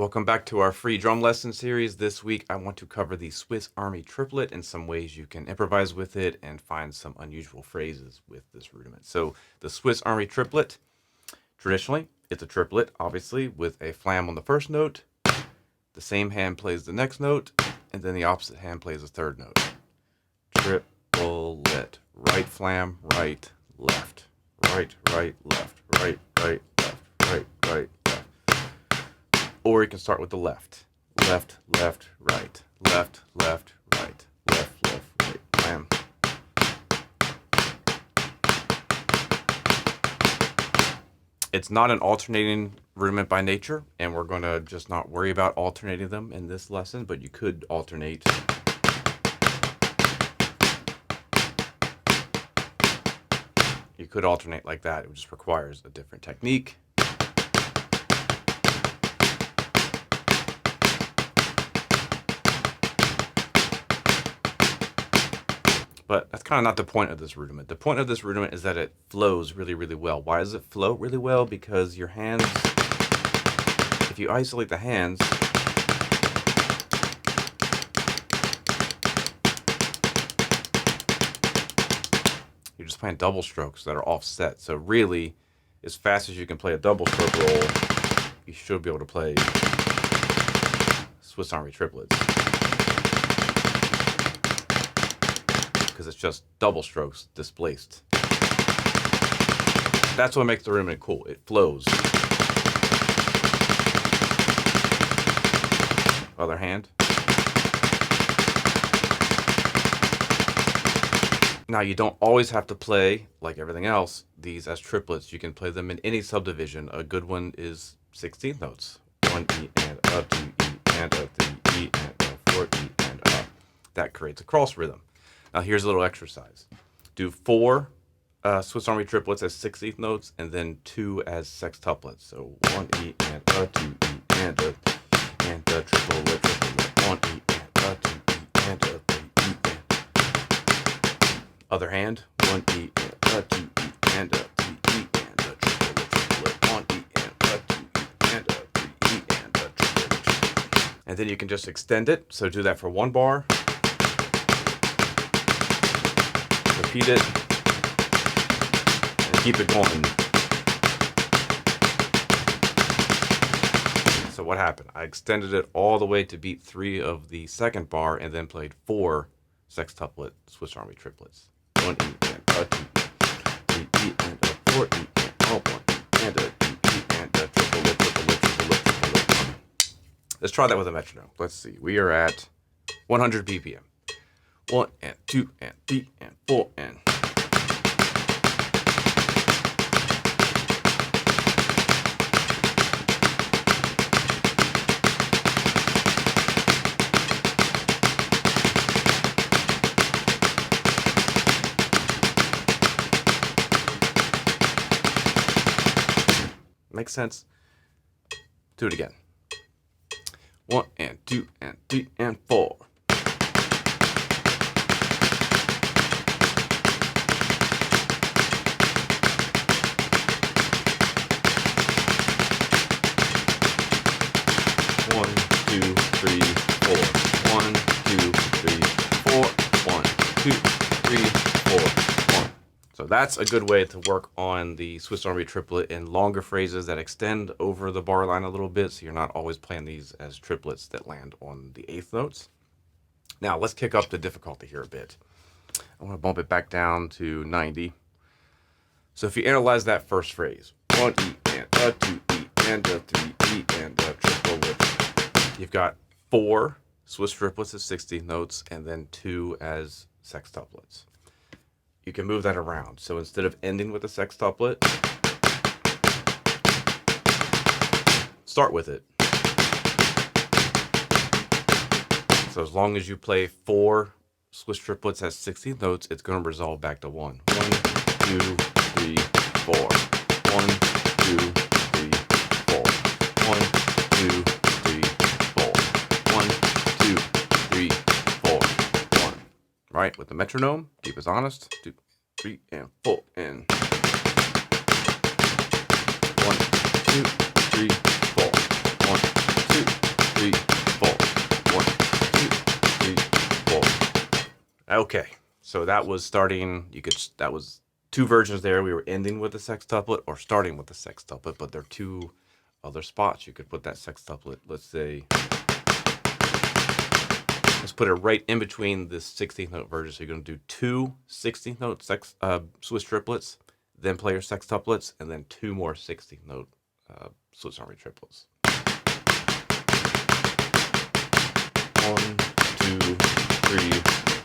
Welcome back to our free drum lesson series. This week I want to cover the Swiss Army triplet and some ways you can improvise with it and find some unusual phrases with this rudiment. So the Swiss Army triplet, traditionally it's a triplet, obviously, with a flam on the first note, the same hand plays the next note, and then the opposite hand plays the third note. Triplet, right flam, right, left, right, right, left, right, right, left, right, right, left. Or you can start with the left. Left, left, right. Left, left, right. Left, left, right. Bam. It's not an alternating rudiment by nature, and we're going to just not worry about alternating them in this lesson, but you could alternate. You could alternate like that. It just requires a different technique. But that's kind of not the point of this rudiment. The point of this rudiment is that it flows really, really well. Why does it flow really well? Because your hands, if you isolate the hands, you're just playing double strokes that are offset. So really, as fast as you can play a double stroke roll, you should be able to play Swiss Army triplets. Because it's just double strokes displaced. That's what makes the rudiment cool. It flows. Other hand. Now you don't always have to play, like everything else, these as triplets. You can play them in any subdivision. A good one is 16th notes. 1 E and a 2 E and a 3 E and a 4 E and a. That creates a cross rhythm. Now here's a little exercise. Do 4 Swiss Army triplets as 16th notes and then 2 as sextuplets. So 1 E and a 2 E and a triplet, triplet. 1 E and a 2 E and a 3 E and. Other hand. 1 E and a 2 E and a 3 E and a triplet, triplet. 1 E and a 2 E and a 3 E and a triplet, triplet. And then you can just extend it. So do that for 1 bar. Repeat it, and keep it going. So what happened? I extended it all the way to beat 3 of the second bar and then played 4 sextuplet Swiss Army triplets. 1 E and a 2 E, 3 E and a 4 E and a 1 E and a 2 E and a triplet, triplet, triplet, triplet. Let's try that with a metronome. Let's see. We are at 100 BPM. 1 and 2 and 3 and 4 and. Makes sense? Do it again. 1 and 2 and 3 and 4. 1, 2, 3, 4. 1, 2, 3, 4. 1, 2, 3, 4. 1. So that's a good way to work on the Swiss Army triplet in longer phrases that extend over the bar line a little bit, so you're not always playing these as triplets that land on the 8th notes. Now let's kick up the difficulty here a bit. I want to bump it back down to 90. So if you analyze that first phrase, 1 E and a 2 E and a 3 E and a triplet. You've got 4 Swiss triplets as 16th notes and then 2 as sextuplets. You can move that around. So instead of ending with a sextuplet, start with it. So as long as you play 4 Swiss triplets as 16th notes, it's going to resolve back to 1. 1, 2, 3, 4. 1, 2, 3, 4. 1, 2, 3, 4. 1, 2, 3, 4. 1. Right? With the metronome, keep us honest. 2, 3, and 4, and 1, 2, 3, 4. 1, 2, Okay, so that was starting. That was two versions there. We were ending with a sextuplet or starting with a sextuplet, but there are two other spots you could put that sextuplet. Let's say, let's put it right in between this 16th note version. So you're going to do two 16th note Swiss triplets, then play your sextuplets, and then two more 16th note Swiss Army triplets. 1, 2, 3,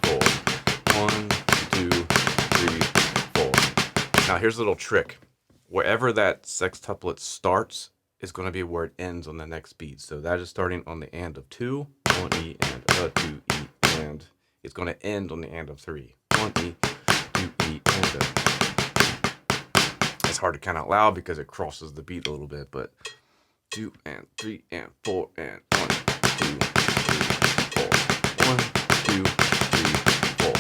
4. 1, 2, 3, 4. Now here's a little trick. Wherever that sextuplet starts is going to be where it ends on the next beat. So that is starting on the and of 2, 1 E and a 2 E, and it's going to end on the and of 3. 1 E, 2 E and a. It's hard to count out loud because it crosses the beat a little bit, but 2 and 3 and 4 and 1, 2, 3, 4. 1, 2, 3, 4.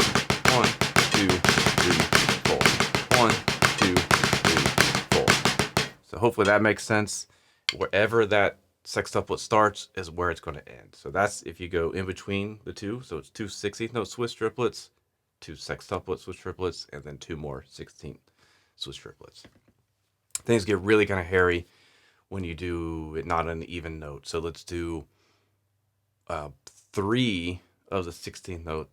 1, 2, 3, 4. 1, 2, 3, 4. So hopefully that makes sense. Wherever that sextuplet starts is where it's going to end. So that's if you go in between the two. So it's two 16th note Swiss triplets, two sextuplet Swiss triplets, and then two more 16th Swiss triplets. Things get really kind of hairy when you do it not on the even note. So let's do 3 of the 16th note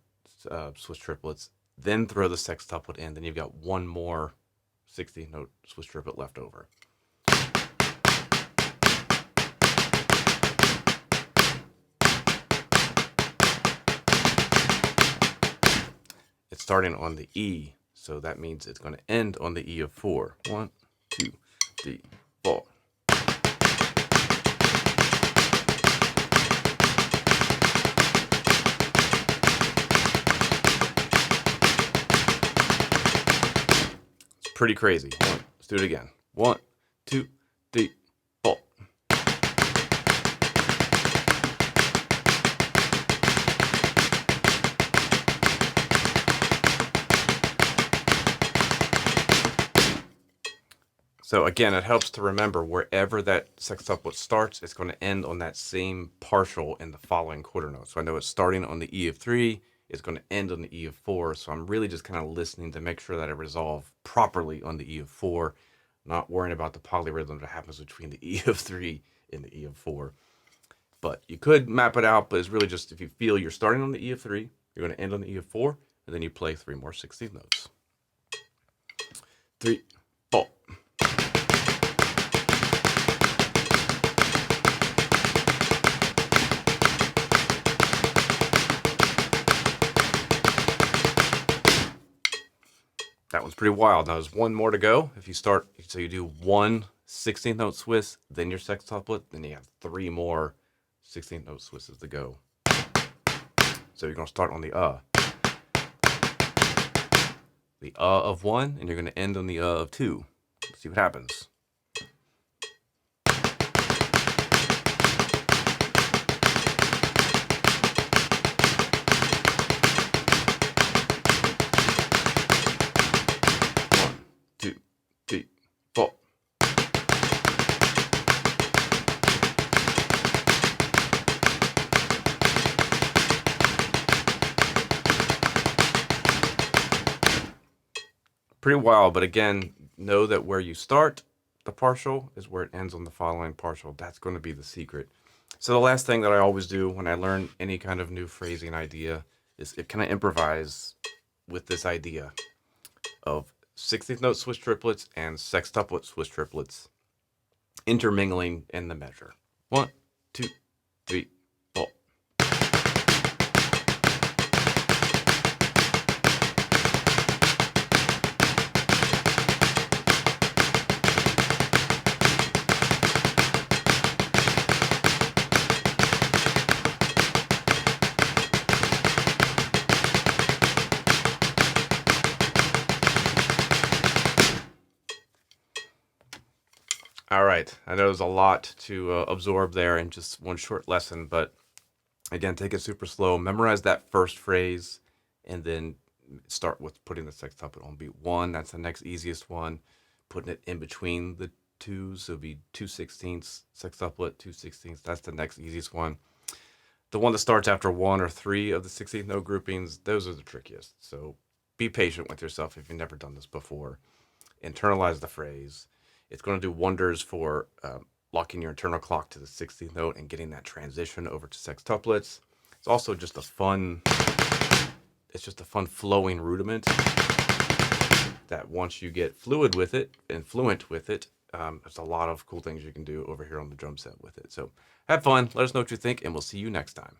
Swiss triplets, then throw the sextuplet in. Then you've got one more 16th note Swiss triplet left over. It's starting on the E, so that means it's going to end on the E of 4. 1, 2, 3, 4. It's pretty crazy. Let's do it again. 1, 2, 3, 4. So again, it helps to remember wherever that sextuplet starts, it's going to end on that same partial in the following quarter note. So I know it's starting on the E of 3, it's going to end on the E of 4. So I'm really just kind of listening to make sure that I resolve properly on the E of 4, not worrying about the polyrhythm that happens between the E of 3 and the E of 4. But you could map it out, but it's really just if you feel you're starting on the E of 3, you're going to end on the E of 4, and then you play 3 more 16th notes. 3, 4. That one's pretty wild. Now there's one more to go. If you start, so you do one 16th note Swiss, then your sextuplet, then you have 3 more 16th note Swisses to go. So you're going to start on the of 1, and you're going to end on the of 2. Let's see what happens. Pretty wild, but again, know that where you start the partial is where it ends on the following partial. That's going to be the secret. So the last thing that I always do when I learn any kind of new phrasing idea is it kind of improvise with this idea of 16th note Swiss triplets and sextuplet Swiss triplets intermingling in the measure. 1, 2, 3, 4. All right, I know there's a lot to absorb there in just one short lesson, but again, take it super slow. Memorize that first phrase, and then start with putting the sextuplet on beat 1. That's the next easiest one. Putting it in between the 2s, so it'll be 2/16 sextuplet, 2/16. That's the next easiest one. The one that starts after 1 or 3 of the 16th note groupings, those are the trickiest. So be patient with yourself if you've never done this before. Internalize the phrase. It's going to do wonders for locking your internal clock to the 16th note and getting that transition over to sextuplets. It's also just a fun, it's just a fun flowing rudiment that once you get fluid with it and fluent with it, there's a lot of cool things you can do over here on the drum set with it. So have fun. Let us know what you think, and we'll see you next time.